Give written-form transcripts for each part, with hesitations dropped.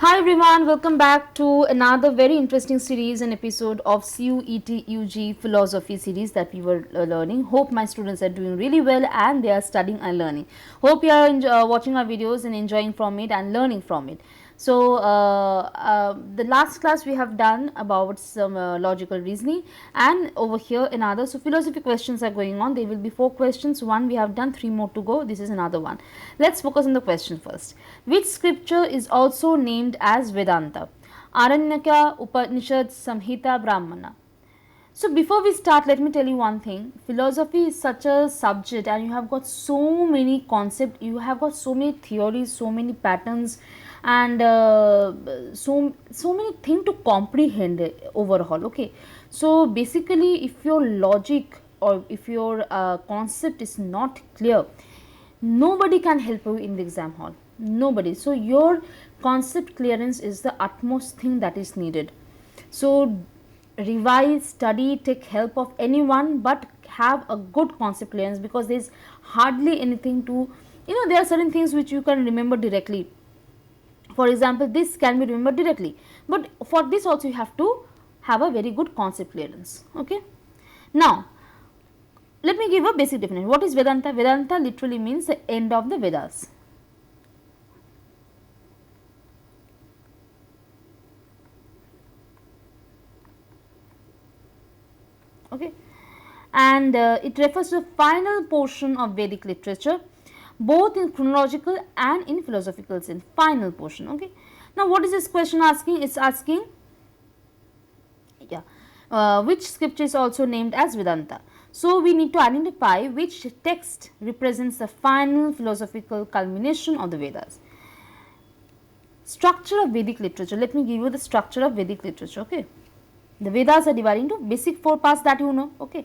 Hi everyone, welcome back to another very interesting series and episode of CUET UG philosophy series that we were learning. Hope my students are doing really well and they are studying and learning. Hope you are watching our videos and enjoying from it and learning from it. So, the last class we have done about some logical reasoning, and over here another. So, philosophy questions are going on. There will be 4 questions. One we have done, 3 more to go. This is another one. Let's focus on the question first. Which scripture is also named as Vedanta? Aranyaka, Upanishad, Samhita, Brahmana. So before we start, let me tell you one thing. Philosophy is such a subject and you have got so many concepts, you have got so many theories, so many patterns, and so many things to comprehend overall. Okay, so basically if your logic or if your concept is not clear, nobody can help you in the exam hall, nobody. So your concept clearance is the utmost thing that is needed. So revise, study, take help of anyone, but have a good concept clearance, because there is hardly anything to, there are certain things which you can remember directly. For example, this can be remembered directly, but for this also you have to have a very good concept clearance. Okay, now let me give a basic definition. What is Vedanta? Vedanta literally means the end of the Vedas. Okay, and it refers to the final portion of Vedic literature, both in chronological and in philosophical sense. Final portion. Okay, now what is this question asking? It's asking, yeah, which scripture is also named as Vedanta. So we need to identify which text represents the final philosophical culmination of the Vedas. Structure of Vedic literature. Let me give you the structure of Vedic literature. Okay, the Vedas are divided into basic 4 parts that you know. Okay,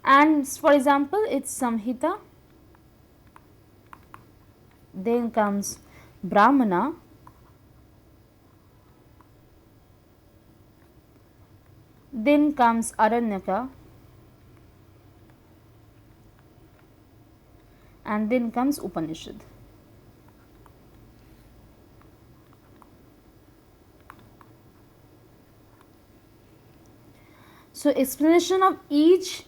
and for example, it's Samhita, then comes Brahmana, then comes Aranyaka, and then comes Upanishad. So explanation of each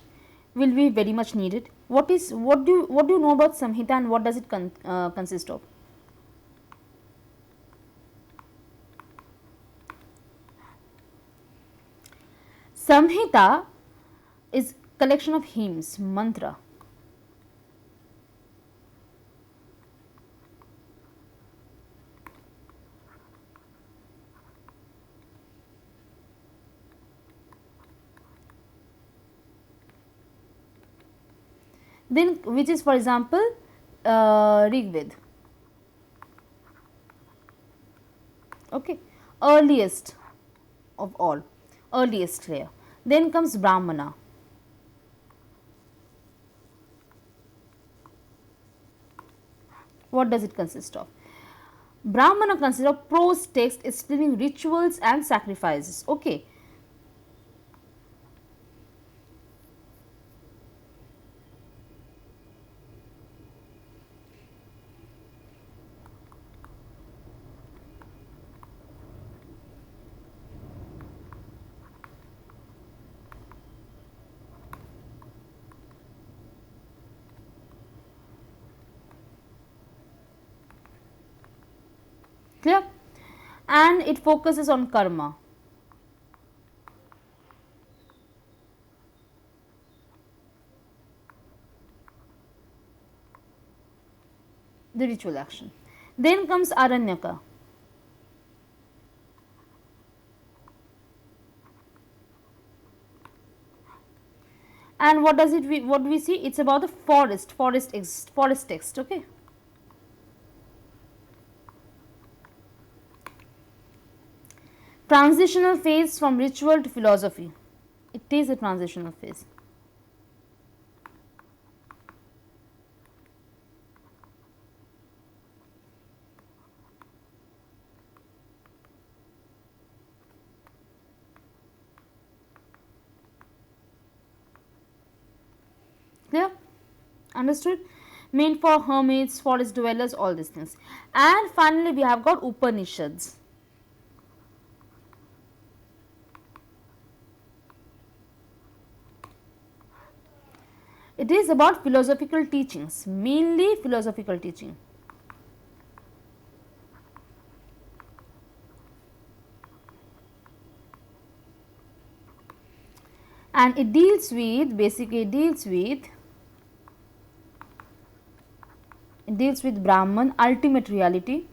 will be very much needed. What do you know about Samhita and what does it consist of? Samhita is collection of hymns, mantra. Then which is, for example, Rig Ved. Okay, earliest of all, earliest layer. Then comes Brahmana. What does it consist of? Brahmana consists of prose text explaining rituals and sacrifices. Okay, clear? And it focuses on karma, the ritual action. Then comes Aranyaka. And what does it, what we see? It's about the forest text. Okay, transitional phase from ritual to philosophy. It is a transitional phase. Clear? Understood? Meant for hermits, forest dwellers, all these things. And finally we have got Upanishads. It is about philosophical teachings, mainly philosophical teaching. And it deals with, basically it deals with Brahman, ultimate reality.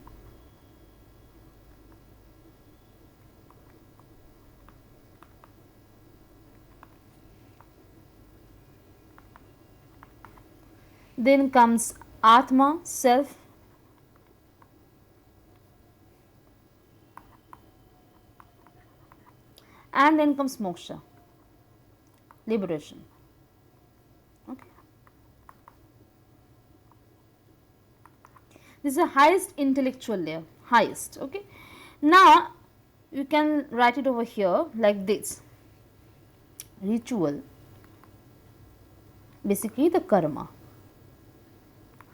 Then comes Atma, self. And then comes moksha, liberation. Okay. This is the highest intellectual layer, highest. Okay. Now you can write it over here like this. Ritual, basically the karma.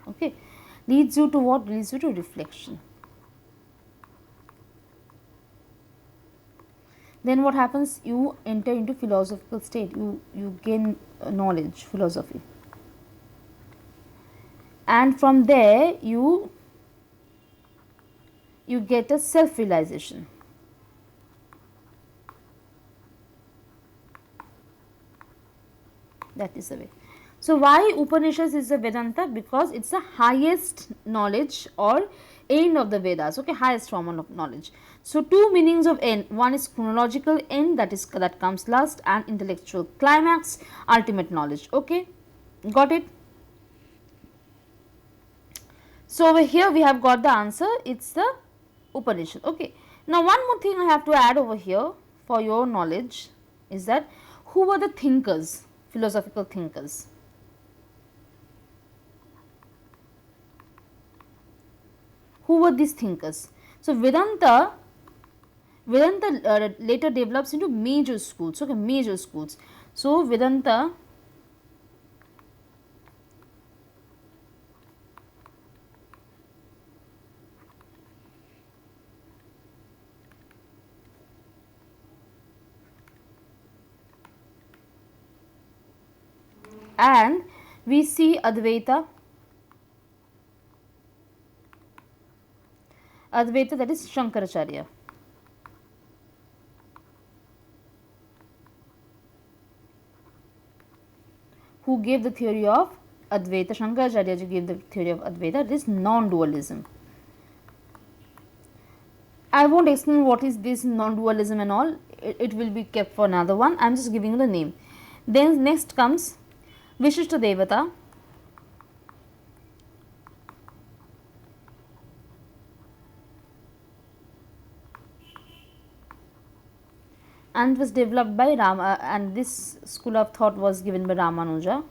Okay, leads you to what? Leads you to reflection. Then what happens? You enter into philosophical state. You gain knowledge, philosophy, and from there you get a self realization. That is the way. So why Upanishads is the Vedanta? Because it's the highest knowledge or end of the Vedas. Okay, highest form of knowledge. So two meanings of end. One is chronological end, that comes last, and intellectual climax, ultimate knowledge. Okay, got it? So over here we have got the answer. It's the Upanishad. Okay. Now one more thing I have to add over here for your knowledge is that who were the thinkers, philosophical thinkers? Who were these thinkers? So Vedanta later develops into major schools. Okay, major schools. So Vedanta and we see Advaita, that is Shankaracharya. Who gave the theory of Advaita? Shankaracharya gave the theory of Advaita, it is non-dualism. I won't explain what is this non-dualism and all, it will be kept for another one, I am just giving you the name. Then next comes Vishishta Devata, and it was developed by Rama, and this school of thought was given by Ramanuja,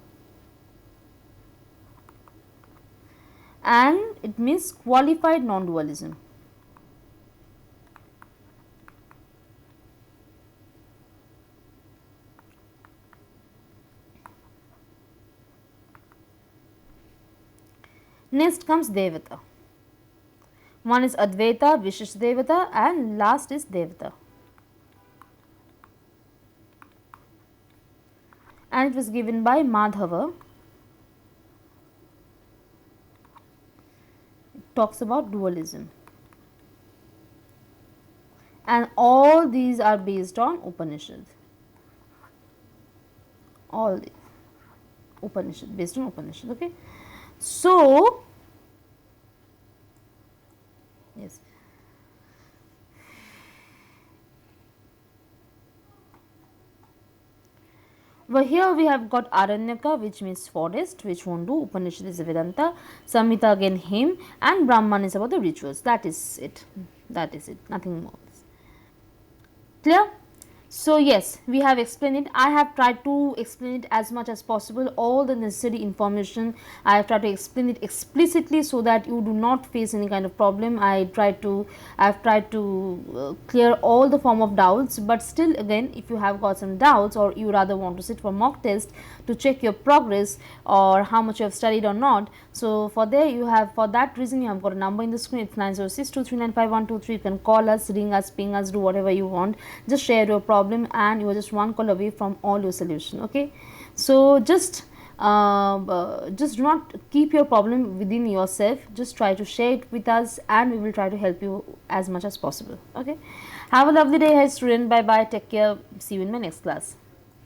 and it means qualified non-dualism. Next comes Devata. One is Advaita, Vishishta Devata, and last is Devata. And it was given by Madhava. It talks about dualism. And all these are based on Upanishad. All these Upanishad, based on Upanishad. Okay. So, yes. Over here we have got Aranyaka, which means forest, which won't do. Upanishad is Vedanta, Samhita again hymn, and Brahman is about the rituals. That is it. That is it. Nothing more. Clear? So yes, we have explained it. I have tried to explain it as much as possible, all the necessary information. I have tried to explain it explicitly so that you do not face any kind of problem. I have tried to clear all the form of doubts, but still again, if you have got some doubts or you rather want to sit for mock test to check your progress or how much you have studied or not, so for there you have, for that reason you have got a number in the screen. It's 90623951123. You can call us, ring us, ping us, do whatever you want. Just share your problem and you are just one call away from all your solution. Okay, so just do not keep your problem within yourself. Just try to share it with us and we will try to help you as much as possible. Okay, have a lovely day ahead, student. Bye bye, take care, see you in my next class.